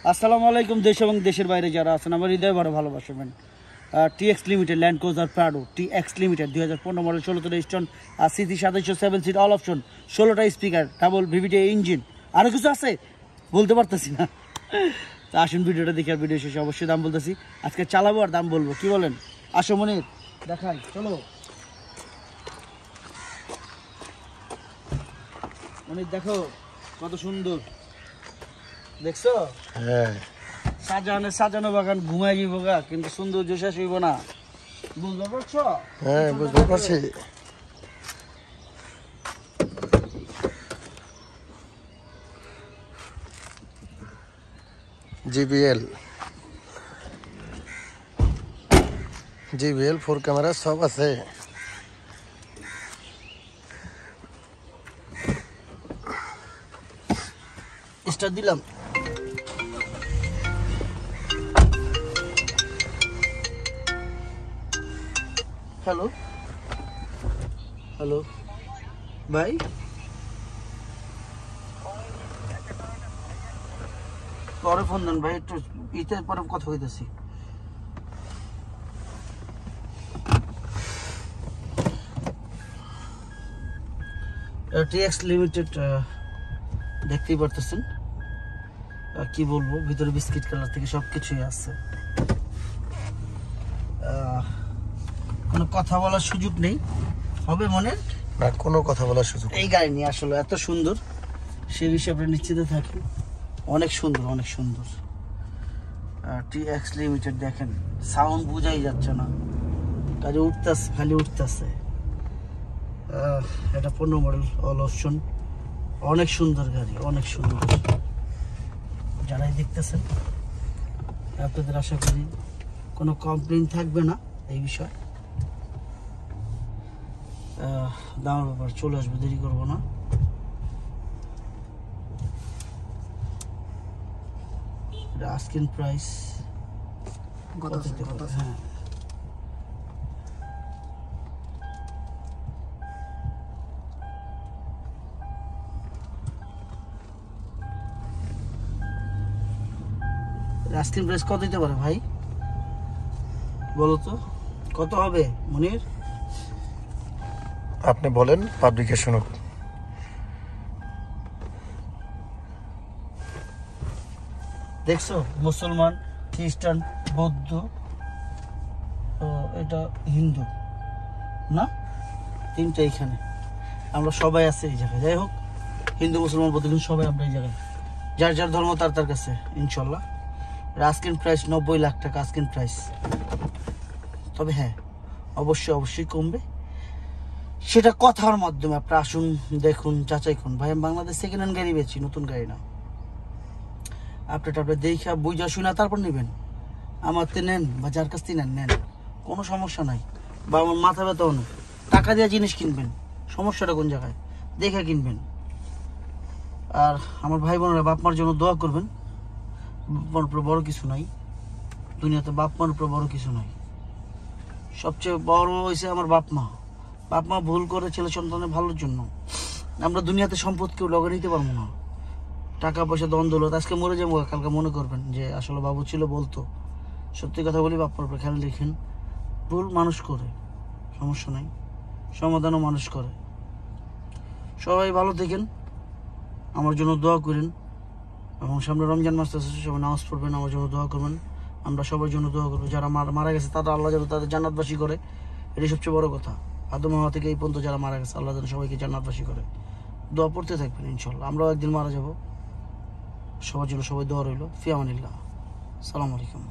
আসসালামু আলাইকুম। দেশ এবং দেশের বাইরে যারা আছেন আমার হৃদয় বড় ভালোবাসবেন। TX limited Land Cruiser Prado TX limited 2015 model 16 registration আর সিসি 2700 7 সিট অল অপশন 16টা স্পিকার ডাবল ভিভিটি ইঞ্জিন আরও কিছু আছে বলতে পারতেছি না। তো আসুন ভিডিওটা দেখে আর ভিডিও শেষে অবশ্যই দাম বলতেছি। আজকে চালাবো আর দাম বলবো, কি বলেন? আসো মনির দেখাই, চলো মনির দেখো কত সুন্দর, দেখছো? হ্যাঁ, সাজানো বাগান ঘুমাই যাবো গা, কিন্তু সৌন্দর্য শেষ হইব না, বুঝতে পারছো? হ্যাঁ বুঝতে পারছি। জিবিএল 4 ক্যামেরা সব আছে। স্টার্ট দিলাম। হ্যালো হ্যালো ভাই, পরে ফোন দেন ভাই, একটু ইতের পরে কথা হইতেছি। টিএক্স লিমিটেড দেখতেই পারতেছেন, কি বলবো, ভিতরে বিস্কিট কালার থেকে সবকিছুই আছে। কোনো কথা বলার সুযোগ নেই, হবে মনে না কোনো কথা বলার সুযোগ। এই গাড়ি নিয়ে আসলে এত সুন্দর সে বিষয়ে আপনি নিশ্চিত থাকেন, অনেক সুন্দর অনেক সুন্দর। টিএক্স লিমিটেড দেখেন, সাউন্ড বোঝাই যাচ্ছে না, গাড়ি উঠতেছে খালি উঠতেছে। এটা 15 মডেল অল অপশন, অনেক সুন্দর গাড়ি, অনেক সুন্দর। যারাই দেখতেছেন আপনাদের আশা করি কোনো কমপ্লেইন থাকবে না এই বিষয়ে। দামের ব্যাপার চলে আসবে, দেরি করবো না। আস্কিং প্রাইস কত দিতে পারবে? হ্যাঁ, আস্কিং প্রাইস কত দিতে পারে ভাই বলো তো, কত হবে মনির? আপনি বলেন, পাবলিকে শুনুক। দেখছো, মুসলমান, খ্রিস্টান, বৌদ্ধ, এটা হিন্দু না, তিনটা এখানে আমরা সবাই আছি এই জায়গায়। যাই হোক, হিন্দু মুসলমান বৌদ্ধ কিন্তু সবাই আমরা এই জায়গায়, যার যার ধর্ম তার তার কাছে ইনশাল্লাহ। আস্কিং প্রাইস 90 লাখ টাকা আস্কিং প্রাইস। তবে হ্যাঁ, অবশ্যই অবশ্যই কমবে, সেটা কথার মাধ্যমে। আপনারা আসুন, দেখুন, যাচাই করুন। ভাই আমি বাংলাদেশ সেকেন্ড হ্যান্ড গাড়ি বেচি, নতুন গাড়ি না। আপনি দেখা বুঝা শুনা তারপর নেবেন, আমার তে নেন বা যার কাছ থেকে নেন, কোনো সমস্যা নাই। বা আমার মাথা ব্যথাও না, টাকা দিয়ে জিনিস কিনবেন, সমস্যাটা কোন জায়গায়, দেখে কিনবেন। আর আমার ভাই বোনেরা বাপ মার জন্য দোয়া করবেন। বাপ মার উপরে বড় কিছু নাই দুনিয়াতে, বাপ মার উপরে বড় কিছু নাই। সবচেয়ে বড় হয়েছে আমার বাপ মা। বাপ মা ভুল করে ছেলে সন্তানের ভালোর জন্য। আমরা দুনিয়াতে সম্পদ কেউ লগে নিতে পারবো না, টাকা পয়সা দ্বন্দ্ব হলো, আজকে মরে যাবো, কালকে মনে করবেন যে আসলে বাবু ছিল বলতো। সত্যি কথা বলি, বাপ মার উপরে খেয়াল রেখেন। ভুল মানুষ করে, সমস্যা নাই, সমাধানও মানুষ করে। সবাই ভালো থাকেন, আমার জন্য দোয়া করেন। এবং সামনে রমজান মাস আছে, সবাই নামাজ পড়বেন, আমার জন্য দোয়া করবেন। আমরা সবার জন্য দোয়া করবো। যারা মারা গেছে তারা আল্লাহ যেন তাদের জান্নাতবাসী করে, এটাই সবচেয়ে বড় কথা। আদম হাওয়া থেকে এই পর্যন্ত যারা মারা গেছে, আল্লাহ যেন সবাইকে জান্নাতবাসী করে। দোয়া পড়তে থাকবেন ইনশাল্লাহ, আমরাও একদিন মারা যাব। সবার জন্য সবাই দোয়া রইল। ফি আমানিল্লাহ, আসসালামু আলাইকুম।